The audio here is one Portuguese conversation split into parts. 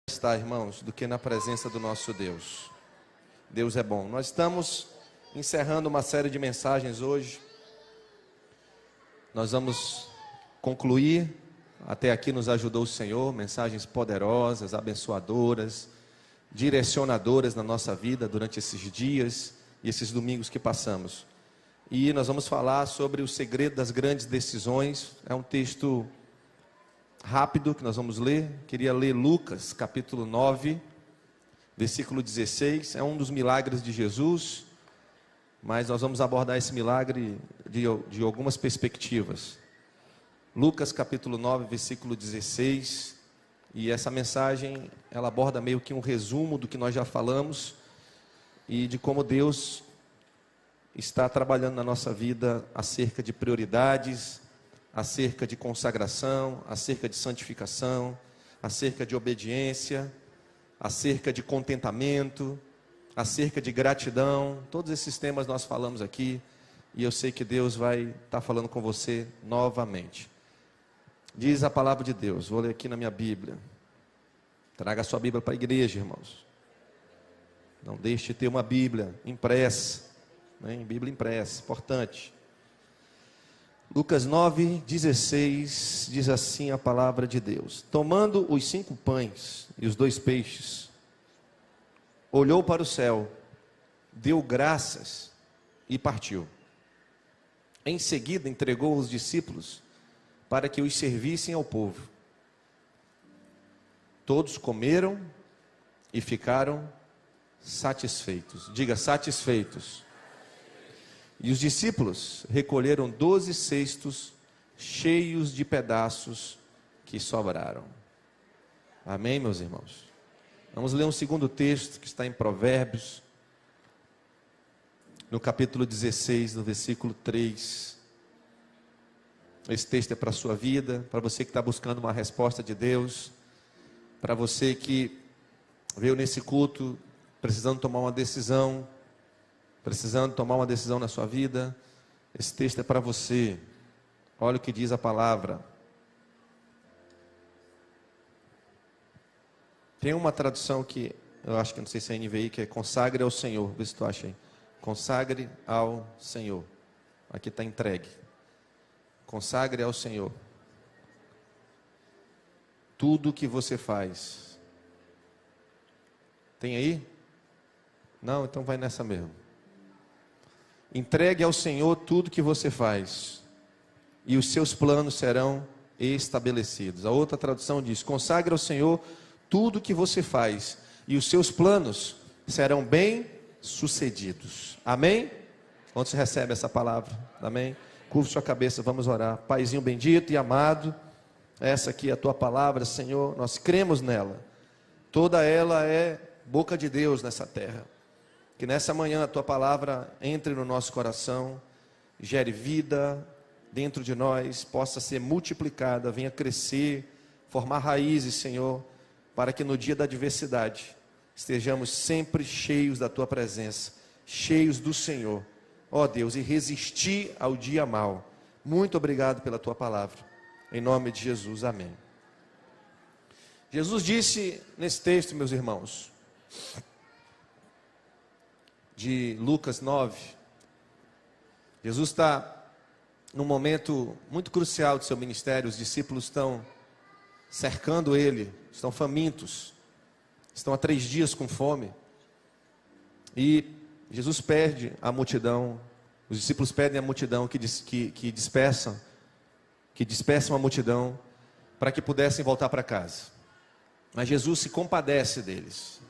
Está, irmãos, do que na presença do nosso Deus. Deus é bom. Nós estamos encerrando uma série de mensagens hoje. Nós vamos concluir. Até aqui nos ajudou o Senhor. Mensagens poderosas, abençoadoras, direcionadoras na nossa vida durante esses dias e esses domingos que passamos. E nós vamos falar sobre o segredo das grandes decisões. É um texto rápido que nós vamos ler. Queria ler Lucas capítulo 9, versículo 16. É um dos milagres de Jesus, mas nós vamos abordar esse milagre de algumas perspectivas. Lucas capítulo 9, versículo 16. E essa mensagem, ela aborda meio que um resumo do que nós já falamos e de como Deus está trabalhando na nossa vida acerca de prioridades, acerca de consagração, acerca de santificação, acerca de obediência, acerca de contentamento, acerca de gratidão. Todos esses temas nós falamos aqui e eu sei que Deus vai estar falando com você novamente. Diz a palavra de Deus, vou ler aqui na minha Bíblia. Traga a sua Bíblia para a igreja, irmãos. Não deixe de ter uma Bíblia impressa, né? Bíblia impressa, importante. Lucas 9, 16, diz assim a palavra de Deus. Tomando os 5 pães e os 2 peixes, olhou para o céu, deu graças e partiu. Em seguida entregou aos discípulos para que os servissem ao povo. Todos comeram e ficaram satisfeitos. Diga, satisfeitos. E os discípulos recolheram 12 cestos cheios de pedaços que sobraram. Amém, meus irmãos? Vamos ler um segundo texto que está em Provérbios, no capítulo 16, no versículo 3. Esse texto é para a sua vida, para você que está buscando uma resposta de Deus, para você que veio nesse culto precisando tomar uma decisão, na sua vida. Esse texto é para você. Olha o que diz a palavra. Tem uma tradução que eu acho que não sei se é NVI, que é consagre ao Senhor. Vê se tu acha aí. Consagre ao Senhor. Aqui está entregue. Consagre ao Senhor tudo o que você faz. Tem aí? Não? Então vai nessa mesmo. Entregue ao Senhor tudo que você faz, e os seus planos serão estabelecidos. A outra tradução diz: consagre ao Senhor tudo que você faz, e os seus planos serão bem sucedidos. Amém? Onde você recebe essa palavra? Amém? Curva sua cabeça, vamos orar. Paizinho bendito e amado, essa aqui é a tua palavra, Senhor. Nós cremos nela. Toda ela é boca de Deus nessa terra. Que nessa manhã a tua palavra entre no nosso coração, gere vida dentro de nós, possa ser multiplicada, venha crescer, formar raízes, Senhor, para que no dia da adversidade estejamos sempre cheios da tua presença, cheios do Senhor, ó Deus, e resistir ao dia mau. Muito obrigado pela tua palavra, em nome de Jesus, amém. Jesus disse nesse texto, meus irmãos, de Lucas 9, Jesus está num momento muito crucial do seu ministério. Os discípulos estão cercando ele, estão famintos, estão há 3 dias com fome, e Jesus pede a multidão, os discípulos pedem a multidão que dispersam a multidão, para que pudessem voltar para casa, mas Jesus se compadece deles.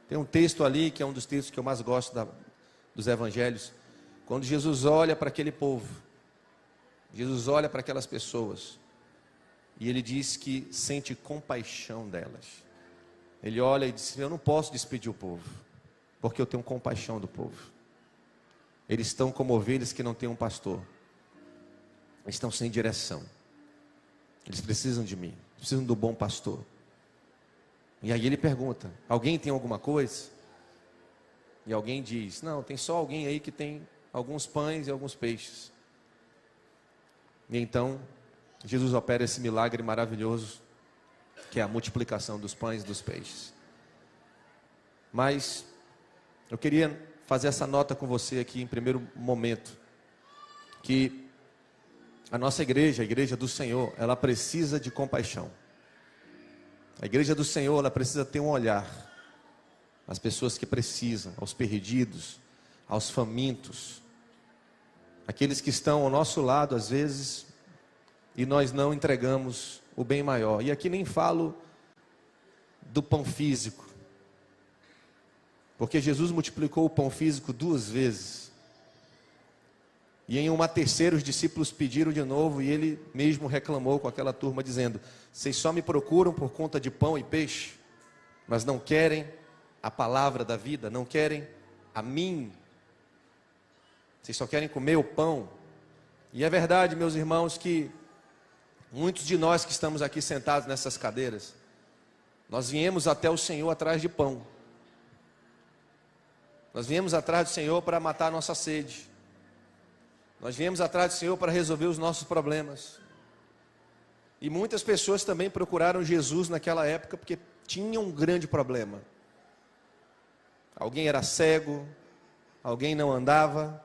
Tem um texto ali que é um dos textos que eu mais gosto dos evangelhos, quando Jesus olha para aquele povo, Jesus olha para aquelas pessoas, e ele diz que sente compaixão delas. Ele olha e diz: eu não posso despedir o povo, porque eu tenho compaixão do povo. Eles estão como ovelhas que não têm um pastor, eles estão sem direção, eles precisam de mim, precisam do bom pastor. E aí ele pergunta: alguém tem alguma coisa? E alguém diz: não, tem só alguém aí que tem alguns pães e alguns peixes. E então Jesus opera esse milagre maravilhoso, que é a multiplicação dos pães e dos peixes. Mas eu queria fazer essa nota com você aqui em primeiro momento, que a nossa igreja, a igreja do Senhor, ela precisa de compaixão. A igreja do Senhor, ela precisa ter um olhar às pessoas que precisam, aos perdidos, aos famintos, aqueles que estão ao nosso lado às vezes, e nós não entregamos o bem maior. E aqui nem falo do pão físico, porque Jesus multiplicou o pão físico 2 vezes, e em uma terceira os discípulos pediram de novo, e ele mesmo reclamou com aquela turma dizendo: vocês só me procuram por conta de pão e peixe, mas não querem a palavra da vida, não querem a mim, vocês só querem comer o pão. E é verdade, meus irmãos, que muitos de nós que estamos aqui sentados nessas cadeiras, nós viemos até o Senhor atrás de pão, nós viemos atrás do Senhor para matar a nossa sede, nós viemos atrás do Senhor para resolver os nossos problemas. E muitas pessoas também procuraram Jesus naquela época porque tinham um grande problema. Alguém era cego, alguém não andava,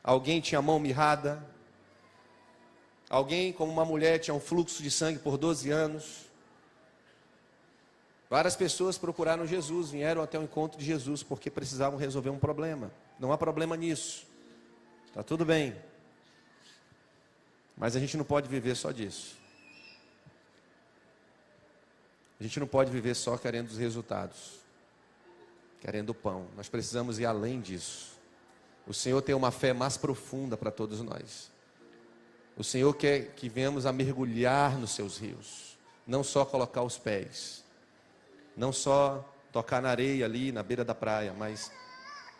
alguém tinha a mão mirrada, alguém, como uma mulher, tinha um fluxo de sangue por 12 anos. Várias pessoas procuraram Jesus, vieram até o encontro de Jesus porque precisavam resolver um problema. Não há problema nisso, está tudo bem, mas a gente não pode viver só disso. A gente não pode viver só querendo os resultados, querendo o pão. Nós precisamos ir além disso. O Senhor tem uma fé mais profunda para todos nós. O Senhor quer que venhamos a mergulhar nos seus rios, não só colocar os pés, não só tocar na areia ali na beira da praia, mas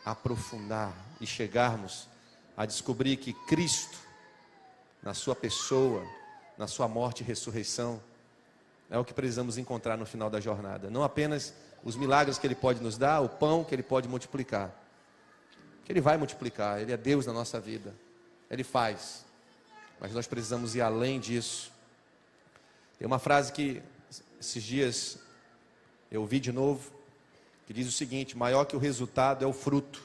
aprofundar e chegarmos a descobrir que Cristo, na sua pessoa, na sua morte e ressurreição, é o que precisamos encontrar no final da jornada. Não apenas os milagres que Ele pode nos dar, o pão que Ele pode multiplicar, que Ele vai multiplicar, Ele é Deus na nossa vida, Ele faz, mas nós precisamos ir além disso. Tem uma frase que esses dias eu ouvi de novo, que diz o seguinte: maior que o resultado é o fruto,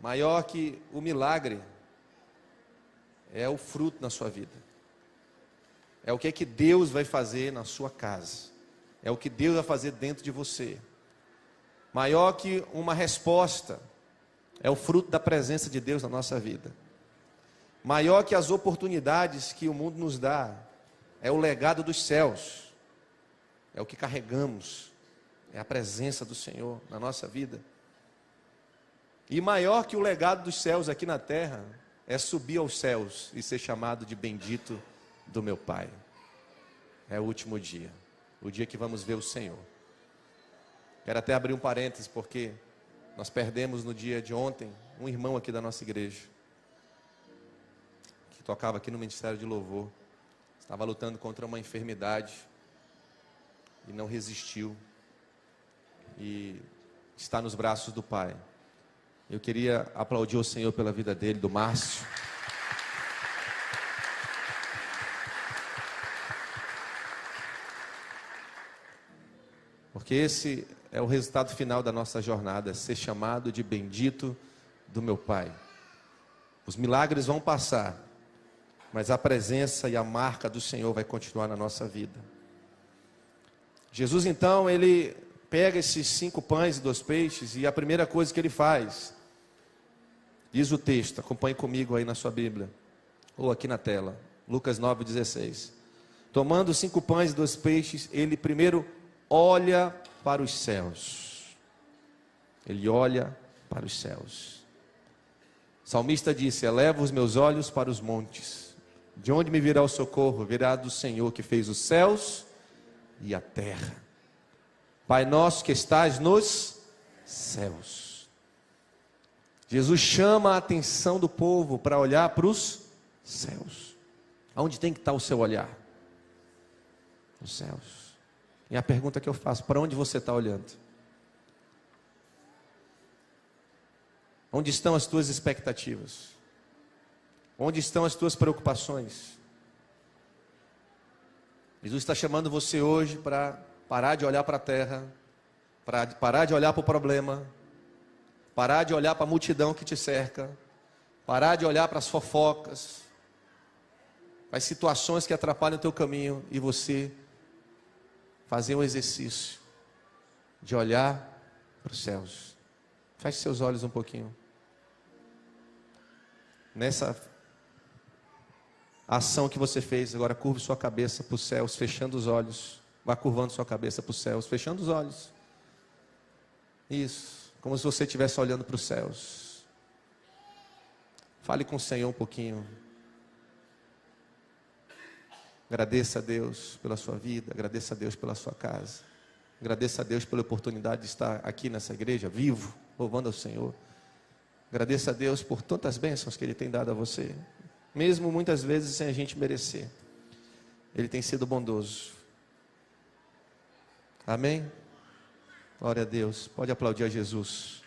maior que o milagre é o fruto na sua vida. É o que é que Deus vai fazer na sua casa, é o que Deus vai fazer dentro de você. Maior que uma resposta é o fruto da presença de Deus na nossa vida. Maior que as oportunidades que o mundo nos dá é o legado dos céus, é o que carregamos, é a presença do Senhor na nossa vida. E maior que o legado dos céus aqui na terra é subir aos céus e ser chamado de bendito do meu Pai. É o último dia, o dia que vamos ver o Senhor. Quero até abrir um parênteses, porque nós perdemos no dia de ontem um irmão aqui da nossa igreja, que tocava aqui no Ministério de Louvor, estava lutando contra uma enfermidade e não resistiu, e está nos braços do Pai. Eu queria aplaudir o Senhor pela vida dele, do Márcio. Porque esse é o resultado final da nossa jornada, ser chamado de bendito do meu Pai. Os milagres vão passar, mas a presença e a marca do Senhor vai continuar na nossa vida. Jesus então, ele pega esses 5 pães e 2 peixes, e a primeira coisa que ele faz, diz o texto, acompanhe comigo aí na sua Bíblia, ou aqui na tela, Lucas 9,16. Tomando 5 pães e 2 peixes, ele primeiro olha para os céus. Ele olha para os céus. O salmista disse: eleva os meus olhos para os montes. De onde me virá o socorro? Virá do Senhor que fez os céus e a terra. Pai nosso que estás nos céus. Jesus chama a atenção do povo para olhar para os céus. Aonde tem que estar o seu olhar? Nos céus. E a pergunta que eu faço: para onde você está olhando? Onde estão as tuas expectativas? Onde estão as tuas preocupações? Jesus está chamando você hoje para parar de olhar para a terra, parar de olhar para o problema, parar de olhar para a multidão que te cerca, parar de olhar para as fofocas, para as situações que atrapalham o teu caminho, e você fazer um exercício de olhar para os céus. Feche seus olhos um pouquinho. Nessa ação que você fez, agora curve sua cabeça para os céus, fechando os olhos. Vá curvando sua cabeça para os céus, fechando os olhos. Isso, como se você estivesse olhando para os céus. Fale com o Senhor um pouquinho. Agradeça a Deus pela sua vida, agradeça a Deus pela sua casa. Agradeça a Deus pela oportunidade de estar aqui nessa igreja, vivo, louvando ao Senhor. Agradeça a Deus por tantas bênçãos que Ele tem dado a você, mesmo muitas vezes sem a gente merecer. Ele tem sido bondoso. Amém? Glória a Deus. Pode aplaudir a Jesus.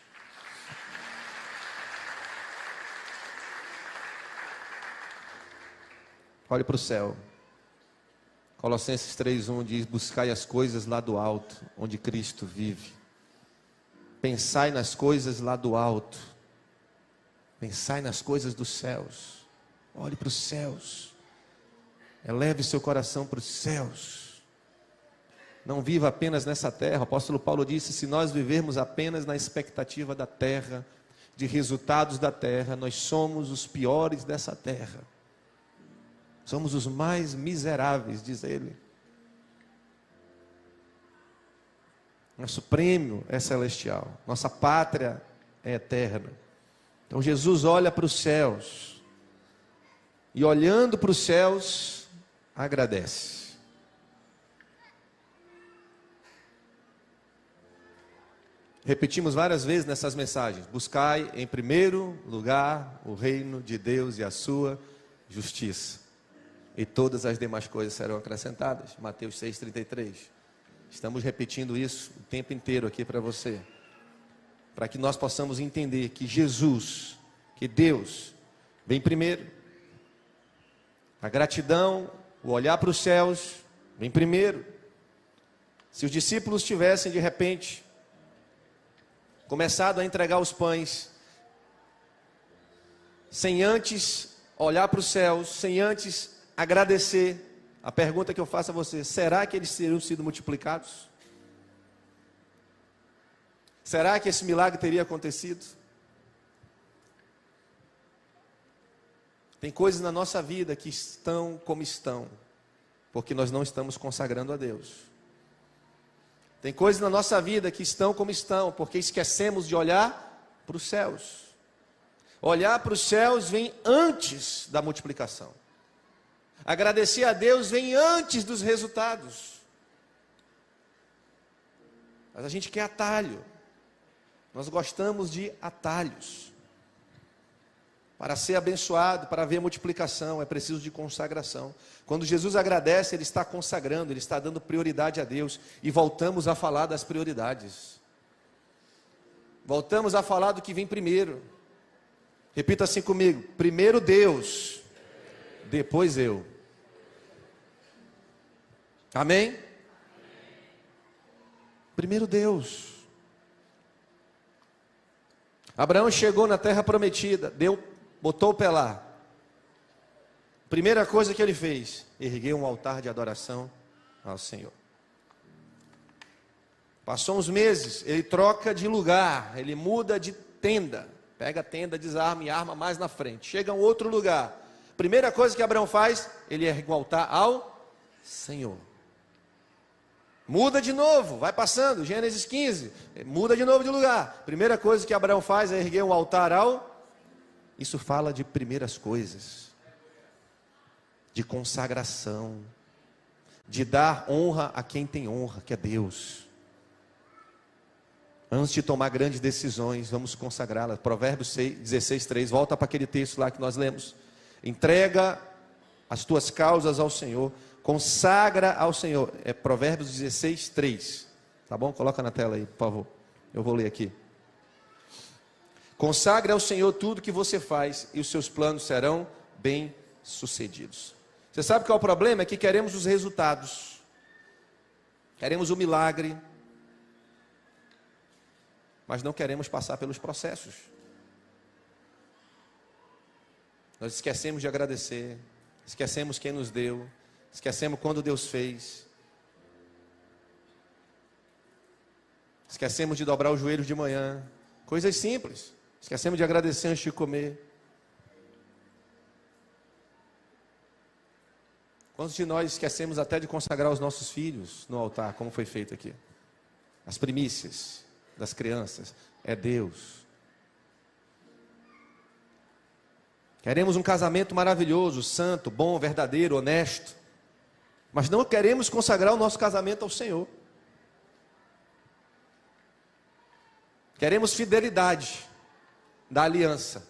Olhe para o céu. Colossenses 3:1 diz: buscai as coisas lá do alto, onde Cristo vive. Pensai nas coisas lá do alto. Pensai nas coisas dos céus. Olhe para os céus. Eleve seu coração para os céus. Não viva apenas nessa terra. O apóstolo Paulo disse: se nós vivermos apenas na expectativa da terra, de resultados da terra, nós somos os piores dessa terra. Somos os mais miseráveis, diz ele. Nosso prêmio é celestial. Nossa pátria é eterna. Então Jesus olha para os céus. E olhando para os céus, agradece. Repetimos várias vezes nessas mensagens: buscai em primeiro lugar o reino de Deus e a sua justiça, e todas as demais coisas serão acrescentadas. Mateus 6,33. Estamos repetindo isso o tempo inteiro aqui para você, para que nós possamos entender que Jesus, que Deus, vem primeiro. A gratidão, o olhar para os céus, vem primeiro. Se os discípulos tivessem de repente começado a entregar os pães, sem antes olhar para os céus, sem antes agradecer, a pergunta que eu faço a você: será que eles teriam sido multiplicados? Será que esse milagre teria acontecido? Tem coisas na nossa vida que estão como estão, porque nós não estamos consagrando a Deus. Tem coisas na nossa vida que estão como estão, porque esquecemos de olhar para os céus. Olhar para os céus vem antes da multiplicação. Agradecer a Deus vem antes dos resultados. Mas a gente quer atalho. Nós gostamos de atalhos. Para ser abençoado, para ver multiplicação, é preciso de consagração. Quando Jesus agradece, Ele está consagrando, Ele está dando prioridade a Deus. E voltamos a falar das prioridades. Voltamos a falar do que vem primeiro. Repita assim comigo: primeiro Deus, depois eu. Amém? Primeiro Deus. Abraão chegou na terra prometida, botou o pé lá. Primeira coisa que ele fez: ergueu um altar de adoração ao Senhor. Passou uns meses, ele troca de lugar, ele muda de tenda. Pega a tenda, desarma e arma mais na frente. Chega a um outro lugar. Primeira coisa que Abraão faz: ele ergue um altar ao Senhor. Muda de novo, vai passando, Gênesis 15, muda de novo de lugar. Primeira coisa que Abraão faz é erguer um altar ao... Isso fala de primeiras coisas, de consagração, de dar honra a quem tem honra, que é Deus. Antes de tomar grandes decisões, vamos consagrá-las. Provérbios 16:3, volta para aquele texto lá que nós lemos. Entrega as tuas causas ao Senhor, consagra ao Senhor. É Provérbios 16:3. Tá bom? Coloca na tela aí, por favor. Eu vou ler aqui. Consagre ao Senhor tudo que você faz, e os seus planos serão bem-sucedidos. Você sabe qual é o problema? É que queremos os resultados. Queremos o milagre, mas não queremos passar pelos processos. Nós esquecemos de agradecer, esquecemos quem nos deu, esquecemos quando Deus fez. Esquecemos de dobrar os joelhos de manhã. Coisas simples. Esquecemos de agradecer antes de comer. Quantos de nós esquecemos até de consagrar os nossos filhos no altar, como foi feito aqui? As primícias das crianças é Deus. Queremos um casamento maravilhoso, santo, bom, verdadeiro, honesto, mas não queremos consagrar o nosso casamento ao Senhor. Queremos fidelidade da aliança,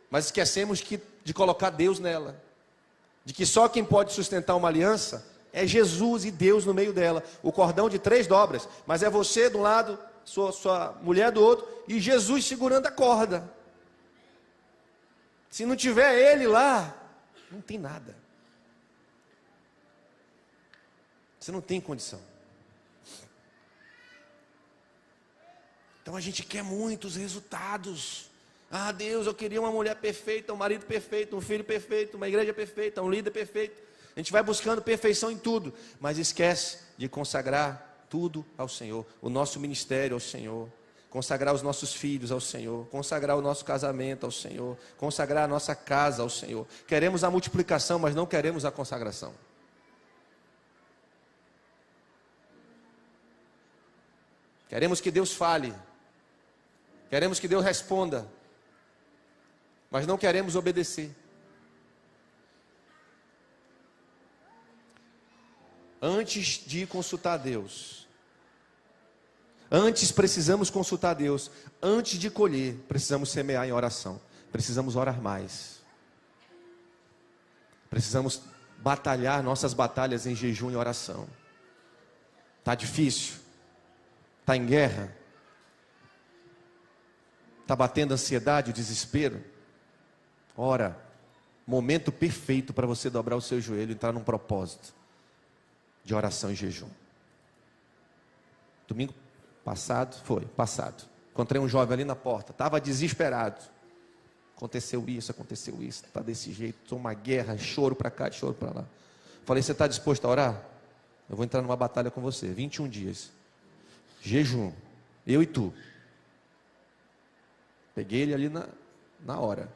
mas esquecemos de colocar Deus nela, de que só quem pode sustentar uma aliança é Jesus e Deus no meio dela. O cordão de 3 dobras, mas é você de um lado, sua mulher do outro, e Jesus segurando a corda. Se não tiver Ele lá, não tem nada. Você não tem condição. Então a gente quer muitos resultados. Ah, Deus, eu queria uma mulher perfeita, um marido perfeito, um filho perfeito, uma igreja perfeita, um líder perfeito. A gente vai buscando perfeição em tudo, mas esquece de consagrar tudo ao Senhor. O nosso ministério ao Senhor. Consagrar os nossos filhos ao Senhor. Consagrar o nosso casamento ao Senhor. Consagrar a nossa casa ao Senhor. Queremos a multiplicação, mas não queremos a consagração. Queremos que Deus fale. Queremos que Deus responda, mas não queremos obedecer. Antes de consultar Deus, antes precisamos consultar Deus, antes de colher, precisamos semear em oração, precisamos orar mais, precisamos batalhar nossas batalhas em jejum e oração. Está difícil? Está em guerra? Está batendo a ansiedade, o desespero? Ora, momento perfeito para você dobrar o seu joelho e entrar num propósito de oração e jejum. Domingo passado, encontrei um jovem ali na porta, estava desesperado. Aconteceu isso, está desse jeito, uma guerra, choro para cá, choro para lá. Falei, você está disposto a orar? Eu vou entrar numa batalha com você, 21 dias. Jejum, eu e tu. Peguei ele ali na hora.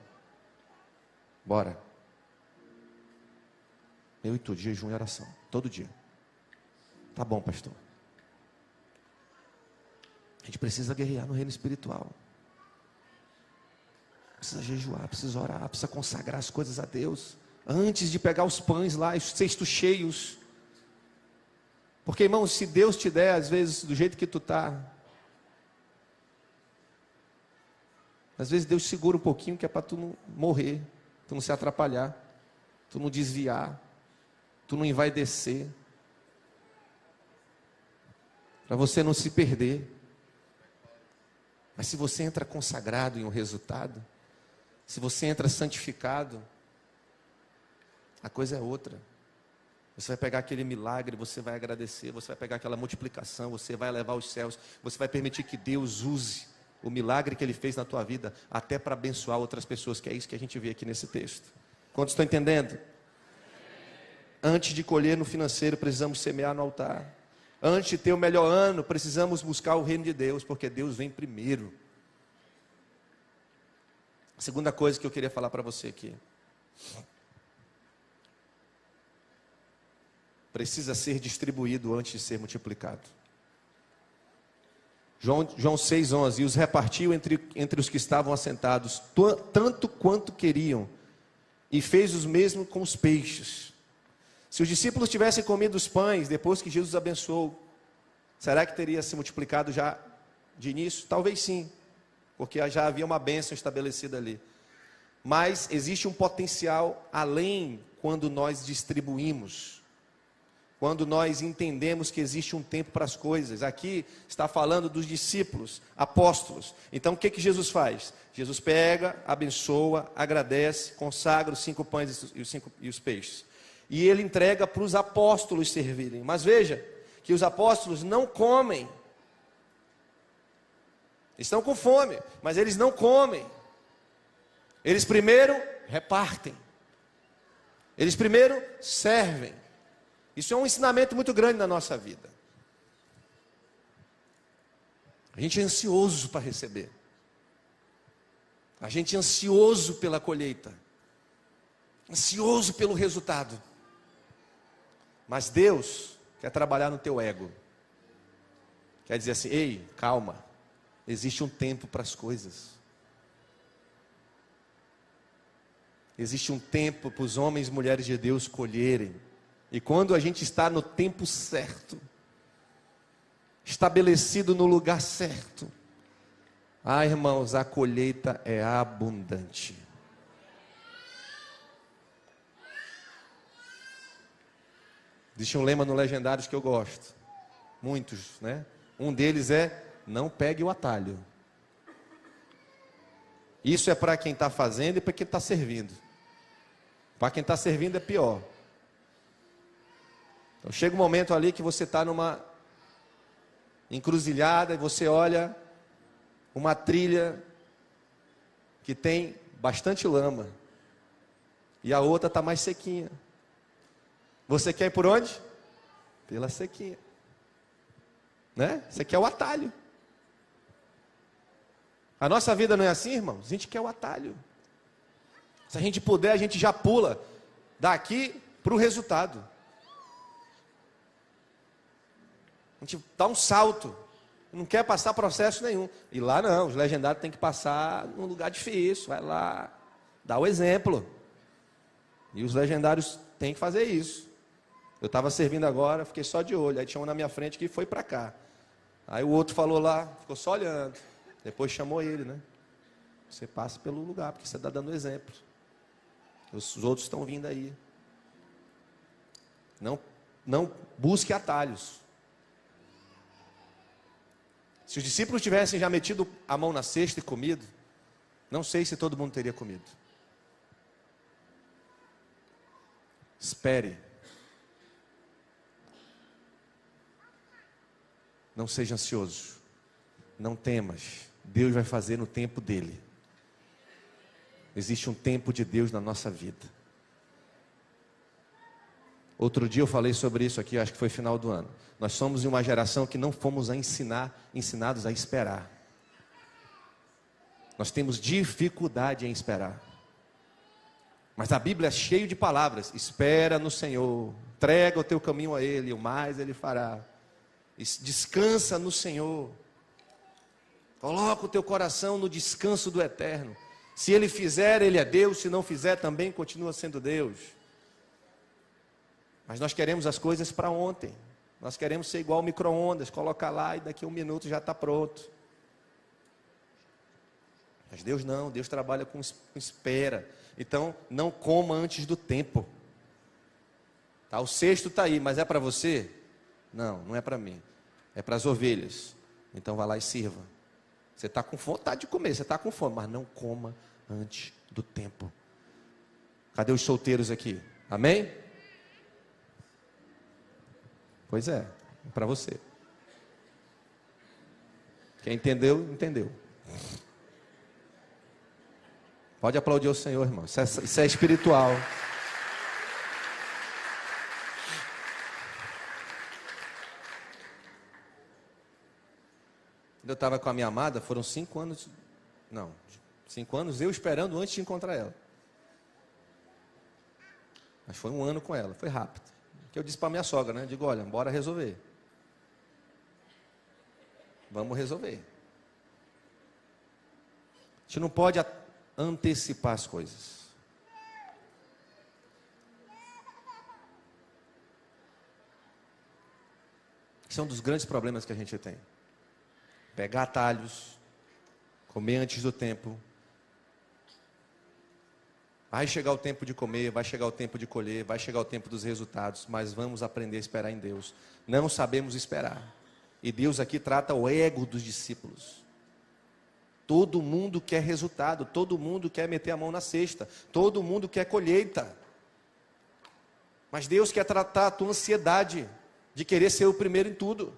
Bora. Eu e tu, de jejum e oração, todo dia. Tá bom, pastor. A gente precisa guerrear no reino espiritual. Precisa jejuar, precisa orar, precisa consagrar as coisas a Deus. Antes de pegar os pães lá, os cestos cheios. Porque, irmão, se Deus te der, às vezes, do jeito que tu tá, às vezes Deus segura um pouquinho, que é para tu não morrer, tu não se atrapalhar, tu não desviar, tu não envaidecer, para você não se perder. Mas se você entra consagrado em um resultado, se você entra santificado, a coisa é outra. Você vai pegar aquele milagre, você vai agradecer, você vai pegar aquela multiplicação, você vai elevar os céus, você vai permitir que Deus use o milagre que Ele fez na tua vida, até para abençoar outras pessoas, que é isso que a gente vê aqui nesse texto. Quantos estão entendendo? Antes de colher no financeiro, precisamos semear no altar. Antes de ter o melhor ano, precisamos buscar o reino de Deus, porque Deus vem primeiro. A segunda coisa que eu queria falar para você aqui. Precisa ser distribuído antes de ser multiplicado. João 6,11, e os repartiu entre os que estavam assentados, tanto quanto queriam, e fez os mesmos com os peixes. Se os discípulos tivessem comido os pães, depois que Jesus abençoou, será que teria se multiplicado já de início? Talvez sim, porque já havia uma bênção estabelecida ali. Mas existe um potencial além quando nós distribuímos. Quando nós entendemos que existe um tempo para as coisas. Aqui está falando dos discípulos, apóstolos. Então o que Jesus faz? Jesus pega, abençoa, agradece, consagra os 5 pães e os peixes. e ele entrega para os apóstolos servirem. Mas veja que os apóstolos não comem. Estão com fome, mas eles não comem. Eles primeiro repartem. Eles primeiro servem. Isso é um ensinamento muito grande na nossa vida. A gente é ansioso para receber. A gente é ansioso pela colheita. Ansioso pelo resultado. Mas Deus quer trabalhar no teu ego. Quer dizer assim, ei, calma. Existe um tempo para as coisas. Existe um tempo para os homens e mulheres de Deus colherem. E quando a gente está no tempo certo, estabelecido no lugar certo, irmãos, a colheita é abundante. Existe um lema no Legendários que eu gosto. Muitos, né? Um deles é: não pegue o atalho. Isso é para quem está fazendo e para quem está servindo. Para quem está servindo é pior. Então chega um momento ali que você está numa encruzilhada e você olha uma trilha que tem bastante lama e a outra está mais sequinha. Você quer ir por onde? Pela sequinha, né? Você quer o atalho. A nossa vida não é assim, irmãos? A gente quer o atalho. Se a gente puder, a gente já pula daqui para o resultado. A gente dá um salto. Não quer passar processo nenhum. E lá não, os legendários têm que passar num lugar difícil. Vai lá, dá o exemplo. E os legendários têm que fazer isso. Eu estava servindo agora, fiquei só de olho. Aí tinha um na minha frente que foi para cá. Aí o outro falou lá, ficou só olhando. Depois chamou ele, né? Você passa pelo lugar, porque você está dando exemplo. Os outros estão vindo aí. Não busque atalhos. Se os discípulos tivessem já metido a mão na cesta e comido, não sei se todo mundo teria comido. Espere. Não seja ansioso. Não temas. Deus vai fazer no tempo dele. Existe um tempo de Deus na nossa vida. Outro dia eu falei sobre isso aqui, acho que foi final do ano. Nós somos uma geração que não fomos ensinados a esperar. Nós temos dificuldade em esperar. Mas a Bíblia é cheia de palavras. Espera no Senhor. Entrega o teu caminho a Ele, o mais Ele fará. Descansa no Senhor. Coloca o teu coração no descanso do eterno. Se Ele fizer, Ele é Deus. Se não fizer, também continua sendo Deus. Mas nós queremos as coisas para ontem. Nós queremos ser igual ao micro-ondas. Colocar lá e daqui a 1 minuto já está pronto. Mas Deus não. Deus trabalha com espera. Então, não coma antes do tempo. Tá, o cesto está aí, mas é para você? Não, não é para mim. É para as ovelhas. Então, vá lá e sirva. Você está com vontade de comer, você está com fome, mas não coma antes do tempo. Cadê os solteiros aqui? Amém? Pois é para você. Quem entendeu, entendeu. Pode aplaudir o Senhor, irmão. Isso é espiritual. Eu estava com a minha amada, foram 5 anos. Não, 5 anos eu esperando antes de encontrar ela. Mas foi 1 ano com ela, foi rápido. Que eu disse para minha sogra, né? Digo, olha, bora resolver. Vamos resolver. A gente não pode antecipar as coisas. Esse é um dos grandes problemas que a gente tem. Pegar atalhos, comer antes do tempo. Vai chegar o tempo de comer, vai chegar o tempo de colher, vai chegar o tempo dos resultados, mas vamos aprender a esperar em Deus. Não sabemos esperar. E Deus aqui trata o ego dos discípulos. Todo mundo quer resultado, todo mundo quer meter a mão na cesta, todo mundo quer colheita. Mas Deus quer tratar a tua ansiedade de querer ser o primeiro em tudo.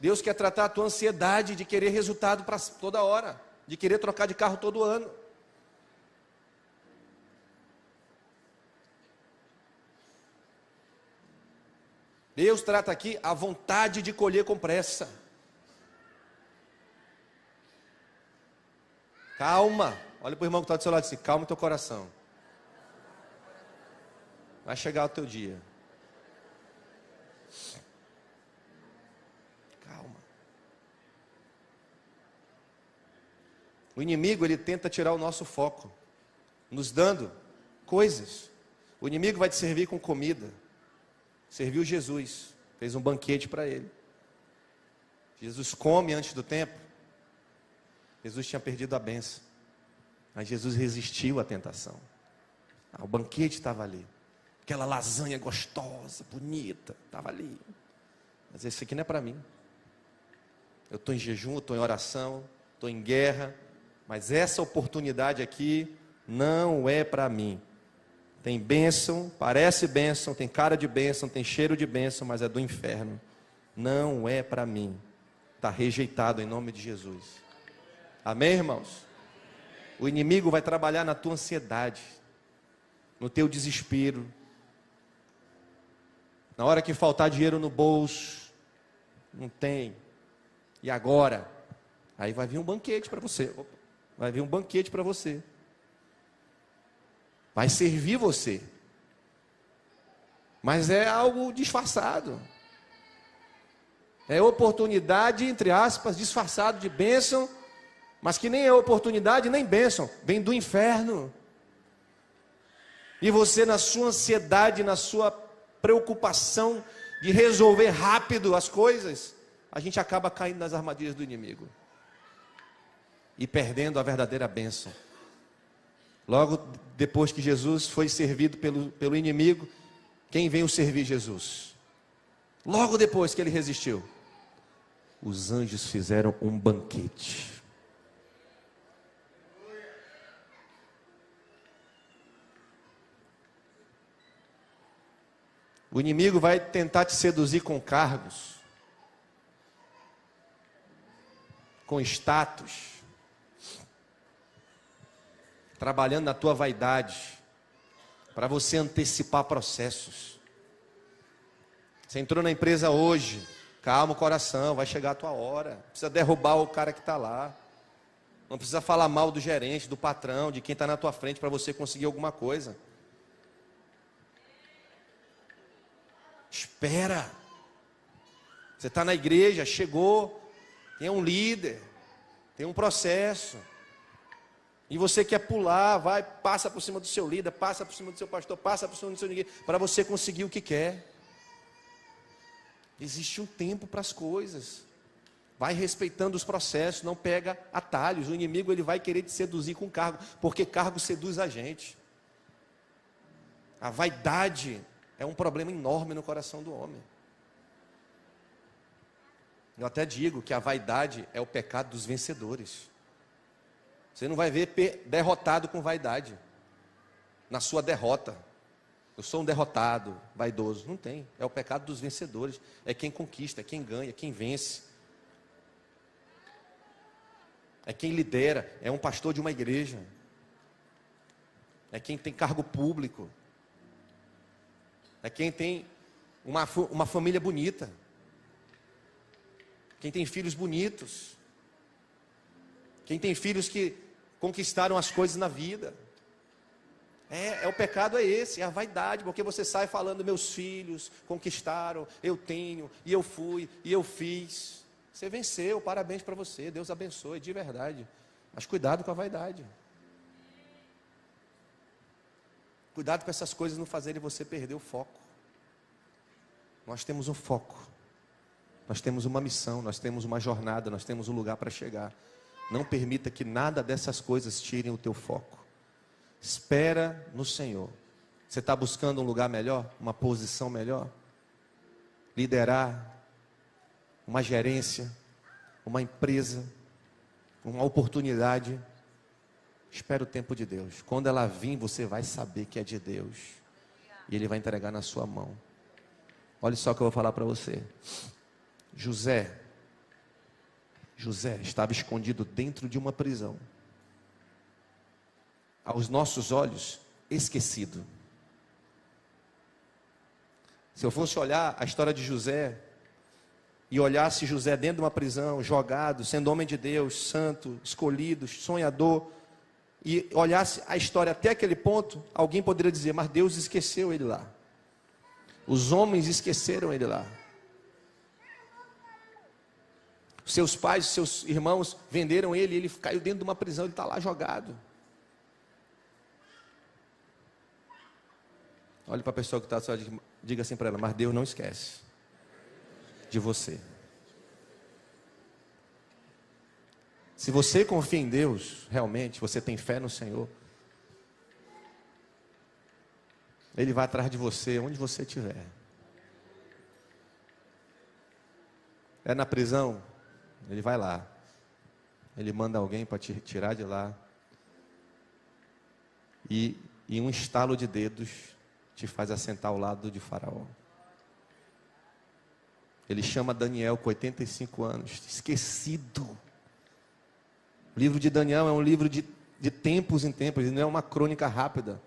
Deus quer tratar a tua ansiedade de querer resultado para toda hora, de querer trocar de carro todo ano. Deus trata aqui a vontade de colher com pressa. Calma, olha para o irmão que está do seu lado e diz: calma o teu coração. Vai chegar o teu dia. Calma. O inimigo, ele tenta tirar o nosso foco, nos dando coisas. O inimigo vai te servir com comida. Serviu Jesus, fez um banquete para ele. Jesus come antes do tempo. Jesus tinha perdido a bênção, mas Jesus resistiu à tentação. O banquete estava ali. Aquela lasanha gostosa, bonita, estava ali. Mas esse aqui não é para mim. Eu estou em jejum, estou em oração, estou em guerra, mas essa oportunidade aqui não é para mim. Tem bênção, parece bênção, tem cara de bênção, tem cheiro de bênção, mas é do inferno. Não é para mim. Está rejeitado em nome de Jesus. Amém, irmãos? O inimigo vai trabalhar na tua ansiedade, no teu desespero. Na hora que faltar dinheiro no bolso, não tem. E agora? Aí vai vir um banquete para você. Vai vir um banquete para você. Vai servir você. Mas é algo disfarçado. É oportunidade, entre aspas, disfarçado de bênção, mas que nem é oportunidade nem bênção, vem do inferno. E você, na sua ansiedade, na sua preocupação de resolver rápido as coisas, a gente acaba caindo nas armadilhas do inimigo e perdendo a verdadeira bênção. Logo depois que Jesus foi servido pelo inimigo, quem veio servir Jesus? Logo depois que ele resistiu, os anjos fizeram um banquete. O inimigo vai tentar te seduzir com cargos, com status, trabalhando na tua vaidade, para você antecipar processos. Você entrou na empresa hoje, calma o coração, vai chegar a tua hora. Não precisa derrubar o cara que está lá. Não precisa falar mal do gerente, do patrão, de quem está na tua frente para você conseguir alguma coisa. Espera. Você está na igreja, chegou, tem um líder, tem um processo. E você quer pular, vai, passa por cima do seu líder, passa por cima do seu pastor, passa por cima do seu ninguém, para você conseguir o que quer. Existe um tempo para as coisas. Vai respeitando os processos, não pega atalhos. O inimigo, ele vai querer te seduzir com cargo, porque cargo seduz a gente. A vaidade é um problema enorme no coração do homem. Eu até digo que a vaidade é o pecado dos vencedores. Você não vai ver derrotado com vaidade. Na sua derrota. Eu sou um derrotado, vaidoso. Não tem. É o pecado dos vencedores. É quem conquista, é quem ganha, é quem vence. É quem lidera. É um pastor de uma igreja. É quem tem cargo público. É quem tem uma família bonita. Quem tem filhos bonitos. Quem tem filhos que conquistaram as coisas na vida. O pecado é esse, é a vaidade, porque você sai falando: meus filhos conquistaram, eu tenho, e eu fui, e eu fiz. Você venceu, parabéns para você, Deus abençoe, de verdade. Mas cuidado com a vaidade. Cuidado com essas coisas não fazerem você perder o foco. Nós temos um foco. Nós temos uma missão, nós temos uma jornada, nós temos um lugar para chegar. Não permita que nada dessas coisas tirem o teu foco. Espera no Senhor. Você está buscando um lugar melhor? Uma posição melhor? Liderar uma gerência, uma empresa, uma oportunidade. Espera o tempo de Deus. Quando ela vir, você vai saber que é de Deus. E Ele vai entregar na sua mão. Olha só o que eu vou falar para você. José estava escondido dentro de uma prisão. Aos nossos olhos, esquecido. Se eu fosse olhar a história de José, e olhasse José dentro de uma prisão, jogado, sendo homem de Deus, santo, escolhido, sonhador, e olhasse a história até aquele ponto, alguém poderia dizer, mas Deus esqueceu ele lá. Os homens esqueceram ele lá. Seus pais, seus irmãos venderam ele, ele caiu dentro de uma prisão, ele está lá jogado. Olhe para a pessoa que está só, diga assim para ela, mas Deus não esquece de você. Se você confia em Deus, realmente, você tem fé no Senhor, Ele vai atrás de você, onde você estiver. É na prisão, Ele vai lá. Ele manda alguém para te tirar de lá. E em um estalo de dedos, te faz assentar ao lado de Faraó. Ele chama Daniel com 85 anos, esquecido. O livro de Daniel é um livro de tempos em tempos, não é uma crônica rápida.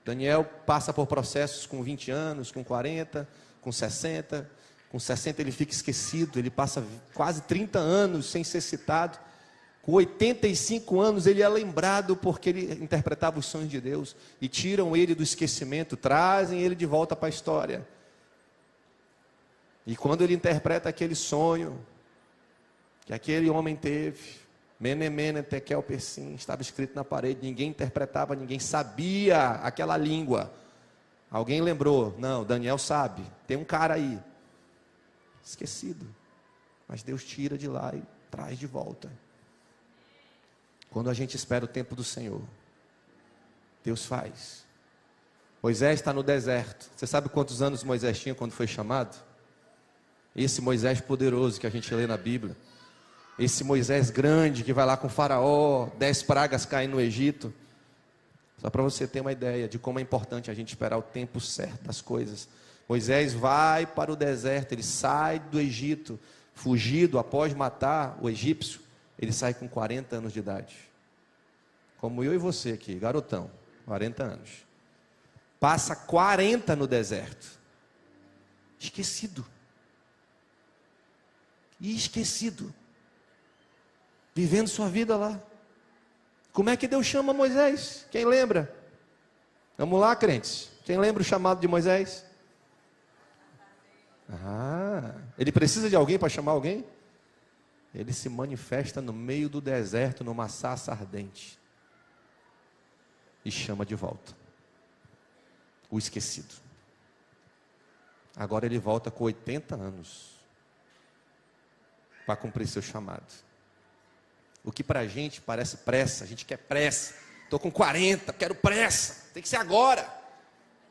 Daniel passa por processos com 20 anos, com 40, com 60. Com 60 ele fica esquecido, ele passa quase 30 anos sem ser citado. Com 85 anos ele é lembrado porque ele interpretava os sonhos de Deus. E tiram ele do esquecimento, trazem ele de volta para a história. E quando ele interpreta aquele sonho que aquele homem teve, Mene, Mene, Tekel, Persim, estava escrito na parede, ninguém interpretava, ninguém sabia aquela língua. Alguém lembrou, não, Daniel sabe, tem um cara aí, esquecido, mas Deus tira de lá e traz de volta. Quando a gente espera o tempo do Senhor, Deus faz. Moisés está no deserto. Você sabe quantos anos Moisés tinha quando foi chamado? Esse Moisés poderoso que a gente lê na Bíblia. Esse Moisés grande que vai lá com o faraó, 10 pragas caem no Egito. Só para você ter uma ideia de como é importante a gente esperar o tempo certo das coisas. Moisés vai para o deserto, ele sai do Egito, fugido após matar o egípcio. Ele sai com 40 anos de idade. Como eu e você aqui, garotão, 40 anos. Passa 40 no deserto. Esquecido. E esquecido. Vivendo sua vida lá. Como é que Deus chama Moisés? Quem lembra? Vamos lá, crentes. Quem lembra o chamado de Moisés? Ele precisa de alguém para chamar alguém? Ele se manifesta no meio do deserto, numa sarça ardente. E chama de volta o esquecido. Agora ele volta com 80 anos para cumprir seu chamado. O que para a gente parece pressa, a gente quer pressa. Estou com 40, quero pressa, tem que ser agora.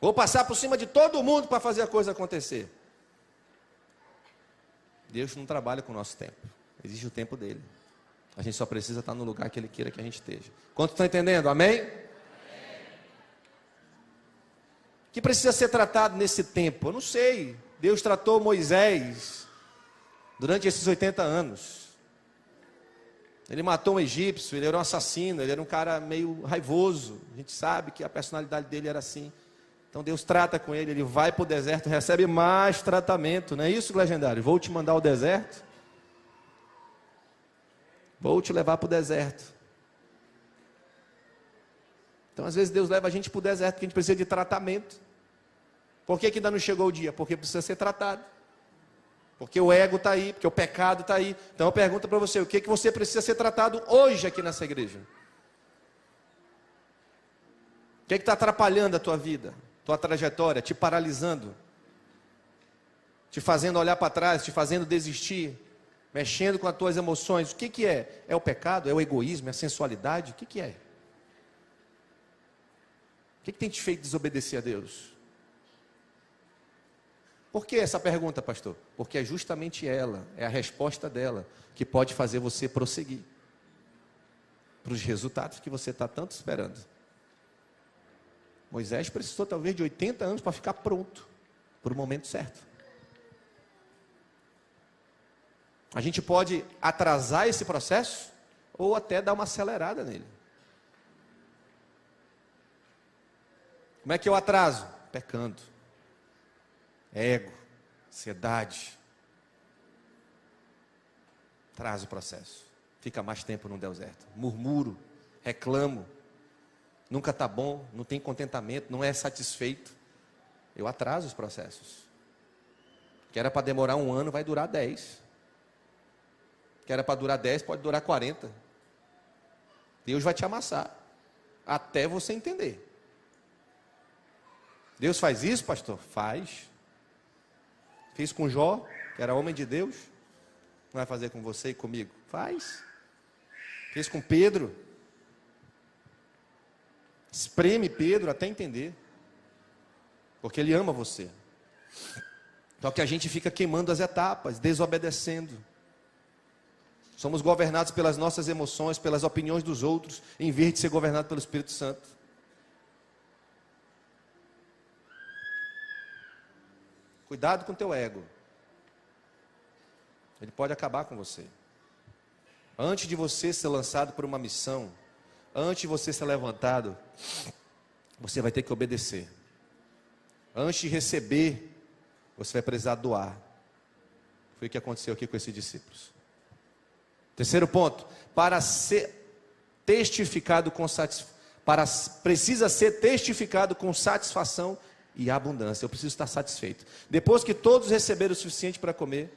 Vou passar por cima de todo mundo para fazer a coisa acontecer. Deus não trabalha com o nosso tempo, exige o tempo dele. A gente só precisa estar no lugar que ele queira que a gente esteja. Quantos estão entendendo? Amém? O que precisa ser tratado nesse tempo? Eu não sei. Deus tratou Moisés durante esses 80 anos. Ele matou um egípcio, ele era um assassino, ele era um cara meio raivoso. A gente sabe que a personalidade dele era assim. Então Deus trata com ele, ele vai para o deserto, recebe mais tratamento. Não é isso, legendário? Vou te mandar ao deserto. Vou te levar para o deserto. Então às vezes Deus leva a gente para o deserto, porque a gente precisa de tratamento. Por que ainda não chegou o dia? Porque precisa ser tratado. Porque o ego está aí, porque o pecado está aí. Então eu pergunto para você, o que você precisa ser tratado hoje aqui nessa igreja? O que está atrapalhando a tua vida, tua trajetória, te paralisando? Te fazendo olhar para trás, te fazendo desistir, mexendo com as tuas emoções. O que é? É o pecado? É o egoísmo? É a sensualidade? O que é? O que tem te feito desobedecer a Deus? Por que essa pergunta, pastor? Porque é justamente ela, é a resposta dela, que pode fazer você prosseguir. para os resultados que você está tanto esperando. Moisés precisou talvez de 80 anos para ficar pronto para o momento certo. A gente pode atrasar esse processo ou até dar uma acelerada nele. Como é que eu atraso? Pecando. Ego, ansiedade. Atrasa o processo. Fica mais tempo no deserto. Murmuro, reclamo. Nunca está bom, não tem contentamento, não é satisfeito. Eu atraso os processos. Que era para demorar 1 ano, vai durar 10. Que era para durar 10, pode durar 40. Deus vai te amassar. Até você entender. Deus faz isso, pastor? Faz. Fez com Jó, que era homem de Deus. Não vai fazer com você e comigo? Faz. Fez com Pedro. Espreme Pedro até entender. Porque ele ama você. Só que a gente fica queimando as etapas, desobedecendo. Somos governados pelas nossas emoções, pelas opiniões dos outros, em vez de ser governado pelo Espírito Santo. Cuidado com o teu ego. Ele pode acabar com você. Antes de você ser lançado por uma missão, antes de você ser levantado, você vai ter que obedecer. Antes de receber, você vai precisar doar. Foi o que aconteceu aqui com esses discípulos. Terceiro ponto, para ser testificado com precisa ser testificado com satisfação e abundância. Eu preciso estar satisfeito. Depois que todos receberam o suficiente para comer,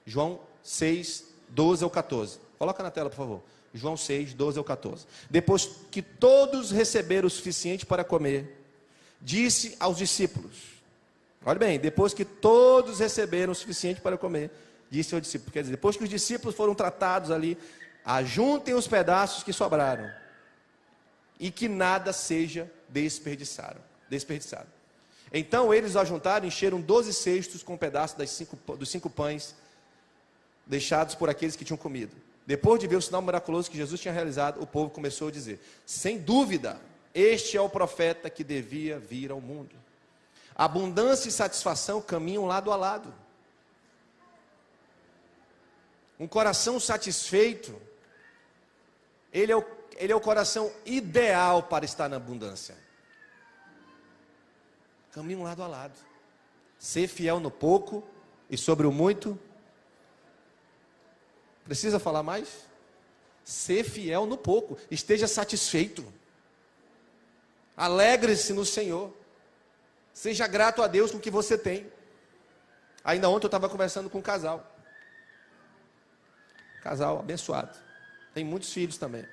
João 6, 12 ao 14. Coloca na tela, por favor. João 6, 12 ao 14. Depois que todos receberam o suficiente para comer, disse aos discípulos. Olha bem, depois que todos receberam o suficiente para comer, disse ao discípulo. Quer dizer, depois que os discípulos foram tratados ali, ajuntem os pedaços que sobraram e que nada seja desperdiçado. Então eles ajuntaram e encheram 12 cestos com um pedaço dos 5 pães deixados por aqueles que tinham comido. Depois de ver o sinal miraculoso que Jesus tinha realizado, o povo começou a dizer: sem dúvida, este é o profeta que devia vir ao mundo. Abundância e satisfação caminham lado a lado. Um coração satisfeito, ele é o coração ideal para estar na abundância. Caminham lado a lado. Ser fiel no pouco e sobre o muito. Precisa falar mais? Ser fiel no pouco. Esteja satisfeito. Alegre-se no Senhor. Seja grato a Deus com o que você tem. Ainda ontem eu estava conversando com um casal. Casal abençoado. Tem muitos filhos também.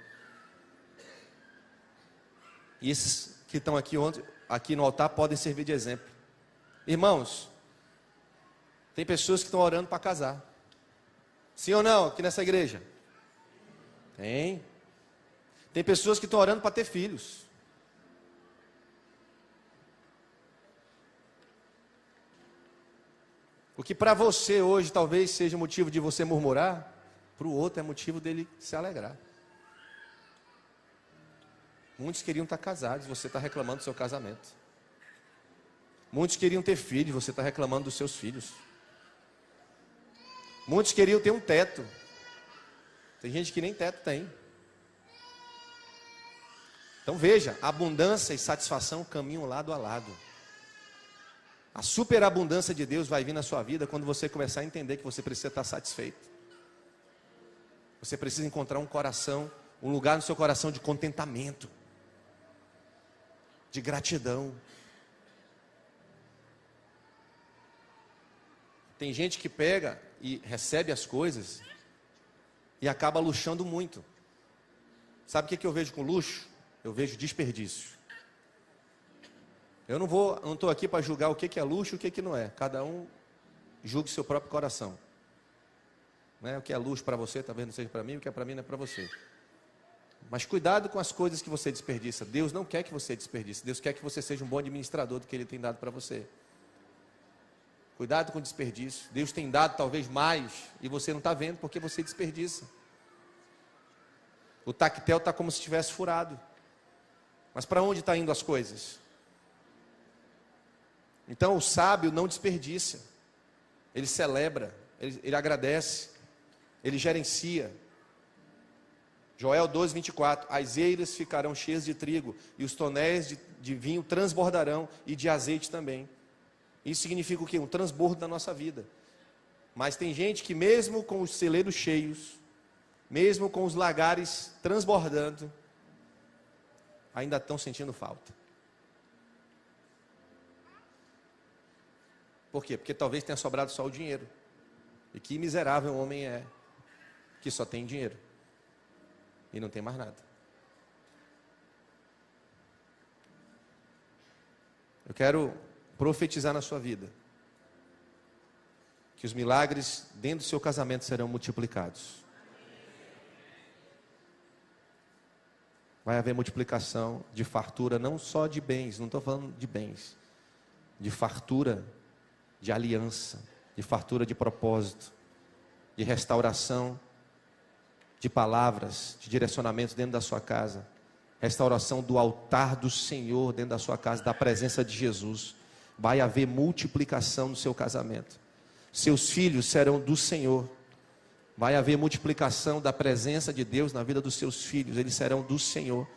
E esses que estão aqui no altar podem servir de exemplo. Irmãos, tem pessoas que estão orando para casar. Sim ou não, aqui nessa igreja? Tem. Tem pessoas que estão orando para ter filhos. O que para você hoje talvez seja motivo de você murmurar, para o outro é motivo dele se alegrar. Muitos queriam estar casados, você está reclamando do seu casamento. Muitos queriam ter filhos, você está reclamando dos seus filhos. Muitos queriam ter um teto. Tem gente que nem teto tem. Então veja, abundância e satisfação caminham lado a lado. A superabundância de Deus vai vir na sua vida quando você começar a entender que você precisa estar satisfeito. Você precisa encontrar um coração, um lugar no seu coração de contentamento, de gratidão. Tem gente que pega e recebe as coisas e acaba luxando muito. Sabe o que eu vejo com luxo? Eu vejo desperdício. Eu não estou aqui para julgar o que é luxo e o que não é. Cada um julgue seu próprio coração. O que é luxo para você, talvez não seja para mim, o que é para mim não é para você. Mas cuidado com as coisas que você desperdiça. Deus não quer que você desperdice. Deus quer que você seja um bom administrador do que Ele tem dado para você. Cuidado com o desperdício. Deus tem dado talvez mais e você não está vendo porque você desperdiça. O tactel está como se estivesse furado. Mas para onde está indo as coisas? Então o sábio não desperdiça. Ele celebra, ele agradece, ele gerencia. Joel 12, 24. As eiras ficarão cheias de trigo, e os tonéis de vinho transbordarão, e de azeite também. Isso significa o quê? Um transbordo da nossa vida. Mas tem gente que mesmo com os celeiros cheios, mesmo com os lagares transbordando, ainda estão sentindo falta. Por quê? Porque talvez tenha sobrado só o dinheiro. E que miserável homem é que só tem dinheiro e não tem mais nada. Eu quero profetizar na sua vida que os milagres dentro do seu casamento serão multiplicados. Vai haver multiplicação de fartura, não só de bens, não estou falando de bens, de fartura, de aliança, de fartura de propósito, de restauração, de palavras, de direcionamento dentro da sua casa, restauração do altar do Senhor dentro da sua casa, da presença de Jesus. Vai haver multiplicação no seu casamento. Seus filhos serão do Senhor. Vai haver multiplicação da presença de Deus na vida dos seus filhos. Eles serão do Senhor.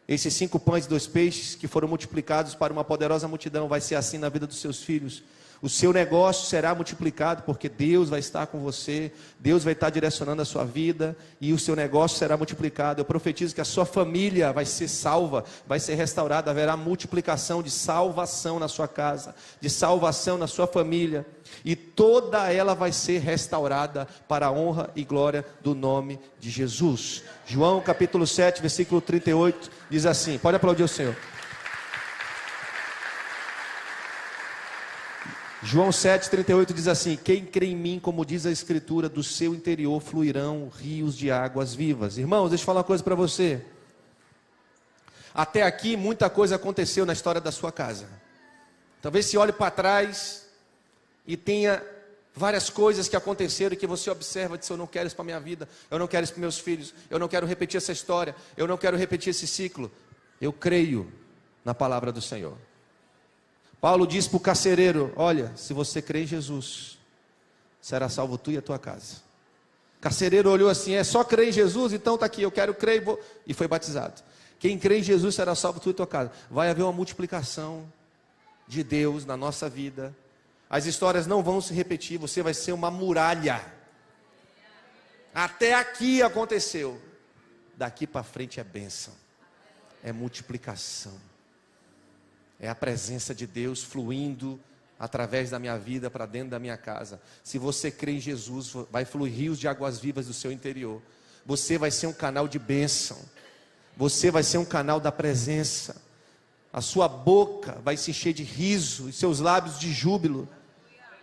Esses 5 pães e 2 peixes que foram multiplicados para uma poderosa multidão, vai ser assim na vida dos seus filhos. O seu negócio será multiplicado, porque Deus vai estar com você, Deus vai estar direcionando a sua vida, e o seu negócio será multiplicado. Eu profetizo que a sua família vai ser salva, vai ser restaurada, haverá multiplicação de salvação na sua casa, de salvação na sua família, e toda ela vai ser restaurada para a honra e glória do nome de Jesus. João capítulo 7, versículo 38, diz assim, pode aplaudir o Senhor. João 7,38 diz assim: quem crê em mim, como diz a Escritura, do seu interior fluirão rios de águas vivas. Irmãos, deixa eu falar uma coisa para você. Até aqui muita coisa aconteceu na história da sua casa. Talvez se olhe para trás e tenha várias coisas que aconteceram e que você observa e diz: eu não quero isso para a minha vida, eu não quero isso para meus filhos, eu não quero repetir essa história, eu não quero repetir esse ciclo. Eu creio na palavra do Senhor. Paulo diz para o carcereiro: olha, se você crê em Jesus, será salvo tu e a tua casa. O carcereiro olhou assim: é só crer em Jesus? Então está aqui, eu quero crer e foi batizado. Quem crê em Jesus será salvo tu e a tua casa. Vai haver uma multiplicação de Deus na nossa vida. As histórias não vão se repetir, você vai ser uma muralha. Até aqui aconteceu, daqui para frente é bênção, é multiplicação. É a presença de Deus fluindo através da minha vida para dentro da minha casa. Se você crê em Jesus, vai fluir rios de águas vivas do seu interior. Você vai ser um canal de bênção. Você vai ser um canal da presença. A sua boca vai se encher de riso e seus lábios de júbilo.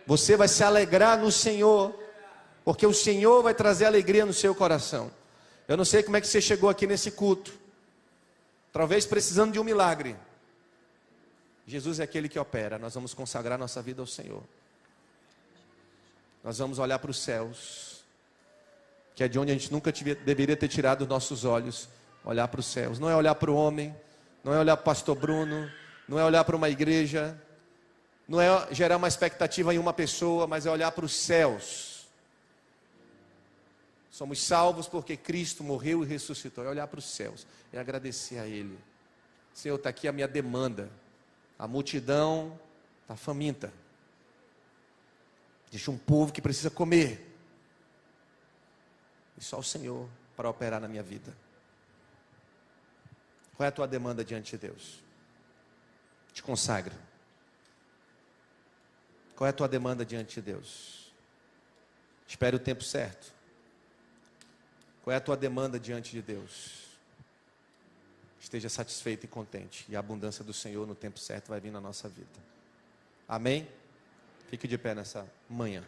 Você vai se alegrar no Senhor, porque o Senhor vai trazer alegria no seu coração. Eu não sei como é que você chegou aqui nesse culto. Talvez precisando de um milagre. Jesus é aquele que opera. Nós vamos consagrar nossa vida ao Senhor. Nós vamos olhar para os céus, que é de onde a gente nunca deveria ter tirado os nossos olhos. Olhar para os céus. Não é olhar para o homem, não é olhar para o pastor Bruno, não é olhar para uma igreja, não é gerar uma expectativa em uma pessoa, mas é olhar para os céus. Somos salvos porque Cristo morreu e ressuscitou. É olhar para os céus e agradecer a Ele. Senhor, está aqui a minha demanda. A multidão está faminta. Existe um povo que precisa comer. E só o Senhor para operar na minha vida. Qual é a tua demanda diante de Deus? Te consagra. Qual é a tua demanda diante de Deus? Espere o tempo certo. Qual é a tua demanda diante de Deus? Esteja satisfeito e contente. E a abundância do Senhor no tempo certo vai vir na nossa vida. Amém? Fique de pé nessa manhã.